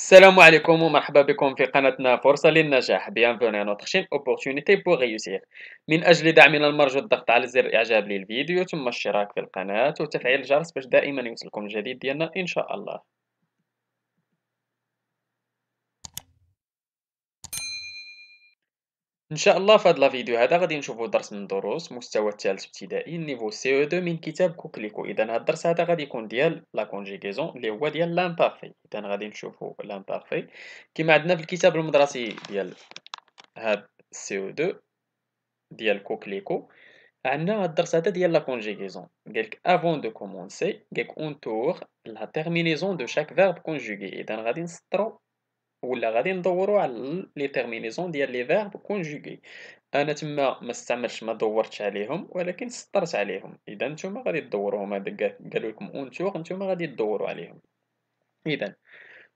السلام عليكم ومرحبا بكم في قناتنا فرصة للنجاح. Bienvenue à notre chaîne Opportunité pour réussir. من أجل دعمنا المرجو الضغط على زر إعجاب للفيديو ثم الاشتراك في القناة وتفعيل الجرس باش دائما يوصلكم الجديد ديالنا إن شاء الله. إن شاء الله في هذا الفيديو هذا غادي نشوفوا درس من دروس مستوى الثالث ابتدائي نيفو سي او 2 من كتاب كوكليكو. إذا هذا الدرس هذا غادي يكون ديال لا كونجيغيزون اللي هو ديال لامبارفي. إذا غادي نشوفوا لامبارفي كما عندنا في الكتاب المدرسي ديال هاد سي او 2 ديال كوكليكو. عندنا هاد الدرس هذا ديال لا كونجيغيزون قالك افون دو كومونسي قالك اونتور لا تيرمينيزون دو شاك فيرب كونجوغي. اذا غادي نسطرو ولا غادي ندورو على لي تيرمينيزون ديال لي فيرب كونجوغي. انا تما ما استعملتش ما دورتش عليهم ولكن سطرت عليهم. اذا نتوما غادي تدوروهم. هذا قالوا لكم اونتور نتوما غادي تدوروا عليهم. اذا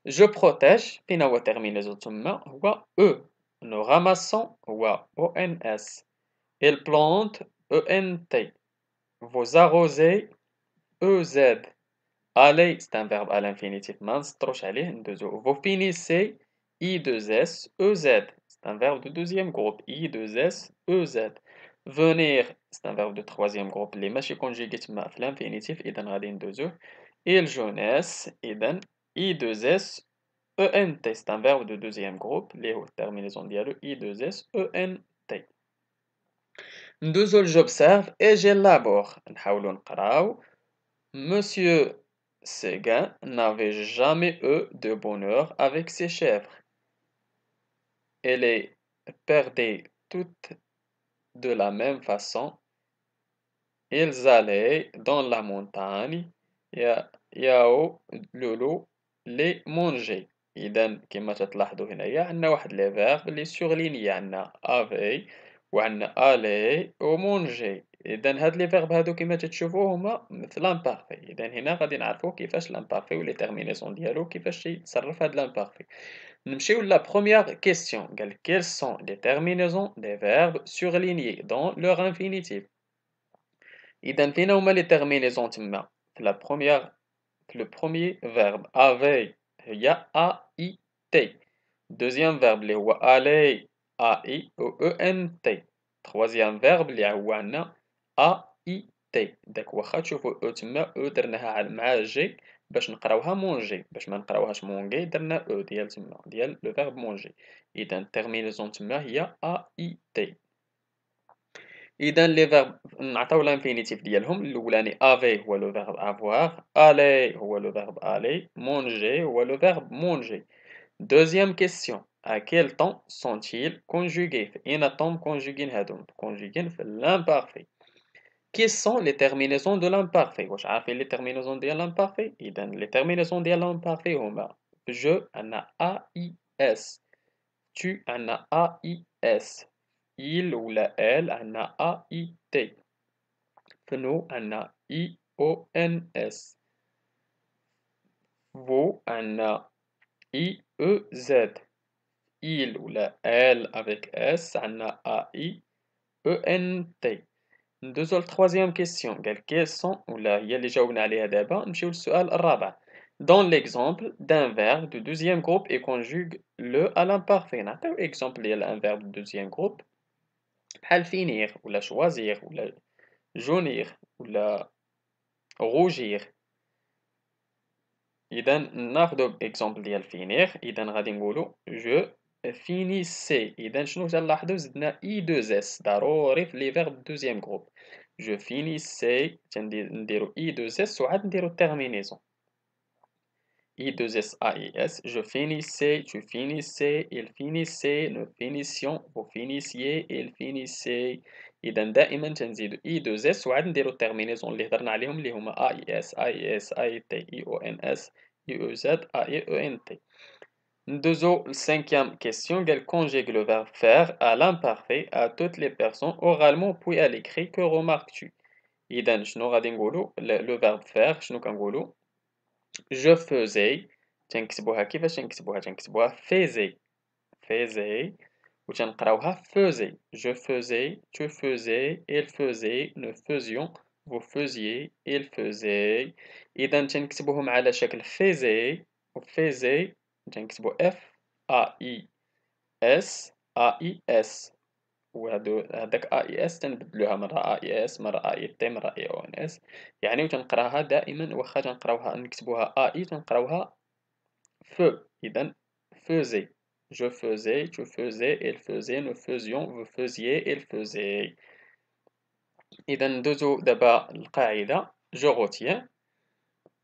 جو بروتيج فين هو تيرمينيزون تما هو او. نو راماسون هو او ان اس. Il plante ENT. Vous arrosez EZ. Allez, c'est un verbe à l'infinitif. Mince, trop chalé. Vous finissez I2S EZ. C'est un verbe de deuxième groupe. I2S EZ. Venir, c'est un verbe de troisième groupe. Les machines conjuguées ma l'infinitif. إذن غادي ندوزو. Il jeunesse. إذن I2S ENT. C'est un verbe de deuxième groupe. Les terminaisons dialogue I2S ENT. ندوزو j'observe et j'élabore. نحاولو نقراو. Monsieur Séguin n'avait jamais eu de bonheur avec ses chèvres. Elle les perdait toutes de la même façon. Ils allaient dans la montagne. Yao Lolo les mangeait. إذا كما تلاحظوا هنايا عندنا واحد لي فيرب اللي سورليني. عندنا افي وعندنا الي ومونجي. اذا هاد لي فيرب هادو كما تشوفوا هما مثل لامبارفي. اذا هنا غادي نعرفوا كيفاش لامبارفي ولي تيرمينيسون ديالو كيفاش يتصرف هاد لامبارفي. نمشيو لا بروميير كيسيون. قال quelles sont les terminaisons des verbes surlignés dans leur infinitif. اذا فين هما لي تيرمينيسون تما في لا بروميير في لو بروميير فيرب افي هي a i t. Deuxième verbe اللي هو aller a i o e n t. Troisième verbe اللي هو عندنا a i t. داك واخا تشوفوا او تما او درناها مع جي باش نقراوها مونجي باش ما نقراوهاش مونغي درنا او ديال تما ديال لو فيرب مونجي. اذا التيرمينيزون تما هي a i t. إذا لي فيرب نعطيو لانفينيتيف ديالهم. الأولاني افي هو لو فيرب افوار. الي هو لو فيرب الي. مونجي هو لو فيرب مونجي. Deuxième question. À quel temps sont-ils conjugués? أين temps conjuguين هادو؟ conjuguين في l'imparfait. Quelles sont les terminaisons de l'imparfait? واش عارفين les terminaisons ديال l'imparfait؟ إذا les terminaisons ديال l'imparfait هما je عندنا AIS. tu عندنا AIS. il ولا elle عندنا AIT. nous عندنا IONS. vous عندنا IEZ. il ولا elle avec S عندنا AIENT. ندوزو للتخوازيام كيسيون. قال quels sont ولا هي اللي جاوبنا عليها دابا. نمشيو للسؤال الرابع. Dans l'exemple d'un verbe de deuxième groupe et conjugue le à l'imparfait. نعطيو exemple ديال un verbe de deuxième groupe بحال finir ولا choisir ولا jaunir ولا rougir. إذا ناخدو إكزومبل ديال finir. إذا غادي نقولو je finissais. إذا شنو تنلاحظو زدنا I2S ضروري في لي فيرب دوزيام جروب. je finissais نديرو I2S وعاد نديرو terminaison. I2S AIS. je finissais, tu finissais, il finissait, nous finissions, vous finissiez, il finissait. إذا دائما تنزيدو I2S وعاد نديرو terminaison اللي هضرنا عليهم اللي هما AIS AIS AIT IONS IEZ AIENT. ندوزو cinquième question. قال conjugue le verbe faire à l'imparfait à toutes les personnes oralement puis à l'écrit. que remarques-tu? إذا شنو غادي نقولو le verbe faire شنو كنقولو je faisais. تنكتبوها كيفاش تنكتبوها faisait. faisait. وتنقراوها faisait. Je faisais, tu faisais, elle faisait, nous faisions, vous faisiez, il faisait. إذا تنكتبوهم على شكل faisait و faisait تنكتبو F A I S A I S هاداك A I S تنبدلوها مرة A I S مرة A I T مرة A O N S يعني وتنقراها دائما واخا تنقراوها نكتبوها A I تنقراوها feu إذا faisait. Je faisais, tu faisais, elle faisait, nous faisions, vous faisiez, elle faisait. إذا ندوزو دابا القاعدة je retiens.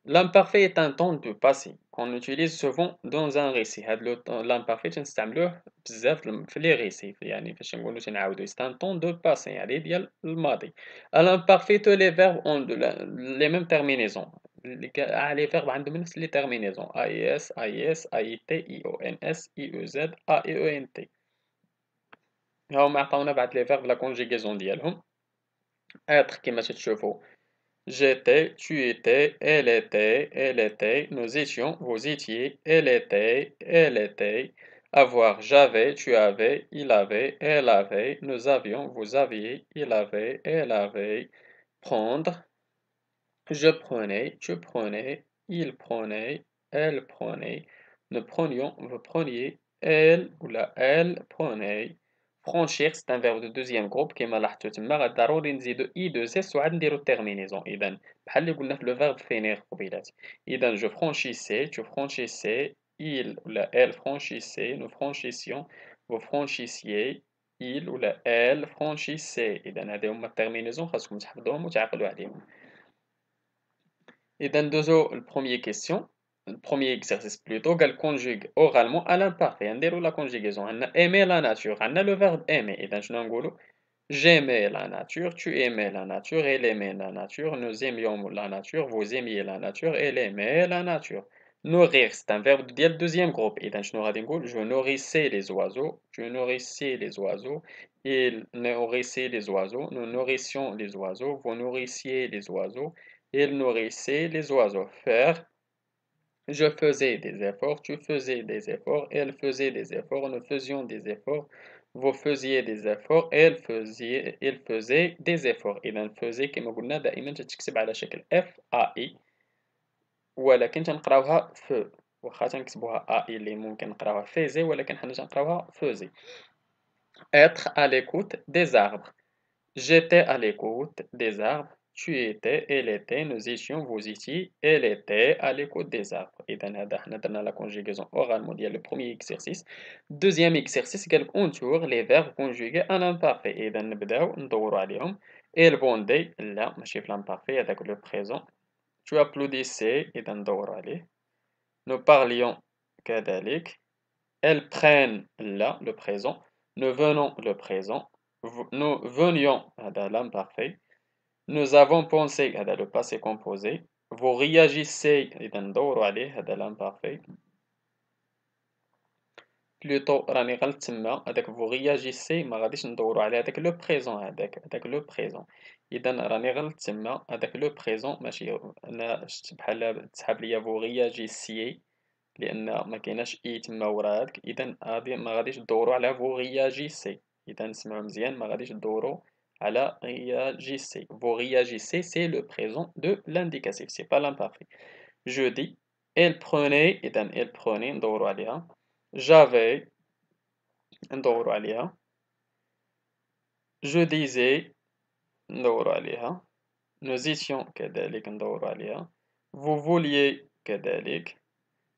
L'imparfait est un temps de passé qu'on utilise souvent dans un récit. l'imparfait تنستعملوه بزاف في les récits يعني فاش نقولوا تنعاودوا c'est un temps de passé يعني ديال الماضي. À l'imparfait tous les verbes ont les mêmes terminaisons. Les verbes عندهم نفس les terminaisons AES, AIS, AIT, IONS, IEZ, AEENT. هاهما عطاونا بعض les verbes la conjugaison ديالهم. être كما تتشوفوا j'étais, tu étais, elle était, nous étions, vous étiez, elle était, avoir, j'avais, tu avais, il avait, elle avait, nous avions, vous aviez, il avait, elle avait, prendre, je prenais, tu prenais, il prenait, elle prenait, nous prenions, vous preniez, elle ou la elle prenait. Franchir, c'est un verbe de deuxième groupe كما لاحظتوا تما ضروري نزيدو اي دو اس وعاد نديرو التيرمينيزون اذا بحال اللي قلنا في لو فيرب فينيغ قبيلات اذا جو فرانشيسي tu franchissais il ou la elle franchissait nous franchissions vous franchissiez il ou la elle franchissait اذا هادو هما التيرمينيزون خاصكم تحفظوهم وتعقلوا عليهم. إذا ندوزو البروميير كيسيون البروميير اكزرسيس بلوتو قال كونجوغ اورالمون à l'imparfait نديرو لا كونجوغيزون عندنا aimer la nature عندنا لو فيرب aimer إذا شنو نقولو j'aimais la nature tu aimais la nature elle aimait la nature nous aimions la nature vous aimiez la nature elle aimait la nature nourrir c'est un verbe ديال deuxième groupe إذا شنو غادي نقول je nourrissais les oiseaux tu nourrissais les oiseaux il nourrissait les oiseaux nous nourrissions les oiseaux vous nourrissiez les oiseaux il nourrissait les oiseaux. Faire. Je faisais des efforts, tu faisais des efforts, elle faisait des efforts, nous faisions des efforts, vous faisiez des efforts, il faisait des efforts. إذا faisait كما قلنا دائما تتكتب على شكل F A I ولكن تنقراوها feu واخا تنكتبوها A I اللي ممكن نقراوها faisait ولكن حنا تنقراوها faisait. Être à l'écoute des arbres. J'étais à l'écoute des arbres. Tu étais, elle était, nous étions, vous étiez, elle était à l'écoute des arbres. إذا هذا حنا درنا la conjugaison oralement ديال le premier exercice. Deuxième exercice قال entoure les verbes conjugués à l'imparfait. إذا نبداو ندورو عليهم. Elle bondait لا ماشي في l'imparfait هذاك le présent. Tu applaudissais إذا ندورو عليه. Nous parlions كذلك. Elles prennent لا le présent. Nous venons le présent. Nous venions هذا l'imparfait. Nous avons pensé هذا le passé composé. Vous réagissez إذا ندورو عليه هذا l'imparfait. Plutôt راني غلط تما هذاك vous réagissez ما غاديش ندورو على هذاك لو بريزون هذاك لو بريزون إذا راني غلط تما هذاك لو بريزون ماشي أنا شفت بحال تسحب ليا vous réagissiez لأن ما كايناش إي تما ورا إذا غادي ما غاديش تدورو على vous réagissez إذا نسمعو مزيان ما غاديش تدورو على réagissez. Vous réagissez, c'est le présent de l'indicatif, c'est pas l'imparfait. Je dis, elle prenait, إذا elle prenait, ندورو عليها. J'avais, ندورو عليها. Je disais, ندورو عليها. Nous étions, كذلك ندورو عليها. Vous vouliez, كذلك.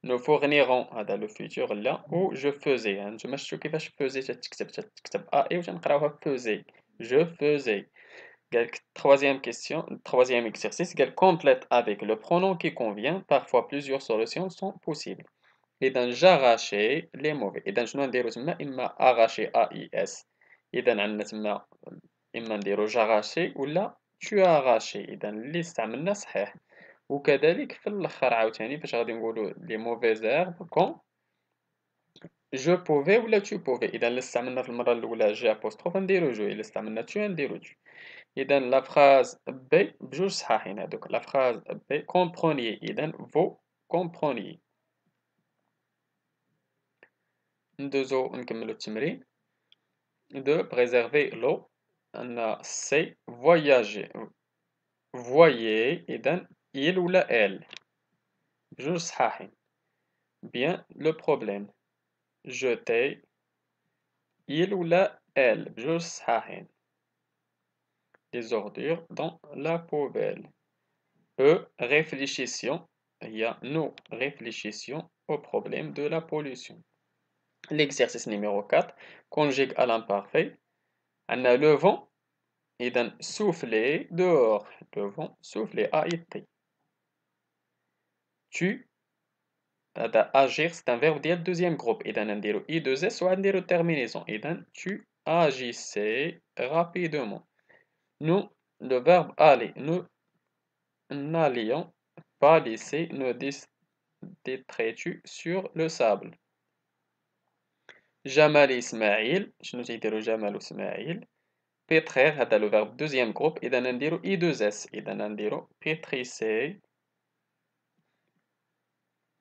Nous fournirons هذا le futur لا و je faisais هانتوما شفتو كيفاش faisait تتكتب A et وتنقراوها faisait. Je faisais. Troisième question, troisième exercice, qu'elle complète avec le pronom qui convient. Parfois, plusieurs solutions sont possibles. Et dans j'arrachais les mauvais. Et dans je نديرو تما إما arraché AIS. إذا عندنا تما إما نديرو j'arrachais ولا tu as arraché. إذا اللي استعملنا صحيح. وكذلك في الآخر عاوتاني فاش غادي نقولو les mauvais verbes quand je pouvais ولا tu pouvais. إذا اللي استعملنا في المرة الأولى جي apostrophe نديرو جو. إلا استعملنا tu نديرو tu. إذا لا فراز بي بجوج صحاحين هادوك لا فراز بي كومبرونيي إذا فو كومبرونيي ندوزو نكملو التمرين de préserver l'eau. On a C, voyager. Voyer, إذن il ou la elle. بجوج صحاحين. Bien, le problème. Jeter, il ou la elle. بجوج صحاحين. Les ordures dans la poubelle. Réfléchissons. Nous réfléchissons au problème de la pollution. L'exercice numéro 4, conjugue à l'imparfait. On a le vent, et d'un souffler dehors. Le vent souffler, A-I-T. Tu, agir, c'est un verbe du deuxième groupe. Et d'un indiro I2S ou indiro terminaison. Et d'un tu agissais rapidement. Nous, le verbe aller. Nous n'allions pas laisser nos détritus sur le sable. Jamal Ismail, شنو تيديروا جمال وإسماعيل. Pétrir, هذا le verbe deuxième groupe. إذا نديرو I2S. إذا نديرو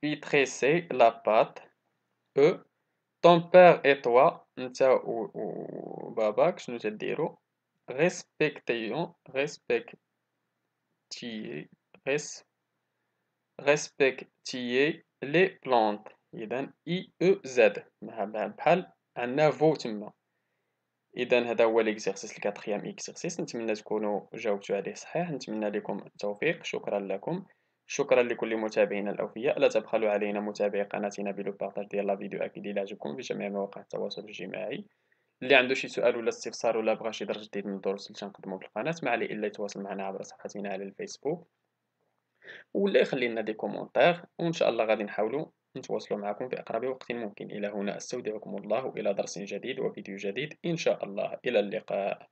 pétrisser la pâte. Ton père et toi, نتا و باباك شنو تديروا. Respectons, respectiez les plantes. إذا IEZ بحال عندنا فو تما. إذا هذا هو الإكزرسيس الكاتريام إكزرسيس. نتمنى تكونوا جاوبتوا عليه صحيح. نتمنى لكم التوفيق. شكرا لكم. شكرا لكل متابعينا الأوفياء. لا تبخلوا علينا متابعي قناتنا بلو بارطاج ديال لا فيديو أكيد إلا عجبكم في جميع مواقع التواصل الاجتماعي. اللي عنده شي سؤال ولا استفسار ولا بغى شي درس جديد من الدروس اللي تنقدمو في القناة ما عليه إلا يتواصل معنا عبر صفحتنا على الفيسبوك ولا يخلي لنا دي كومونتير وإن شاء الله غادي نحاولوا نتواصلوا معكم في أقرب وقت ممكن. إلى هنا أستودعكم الله إلى درس جديد وفيديو جديد إن شاء الله. إلى اللقاء.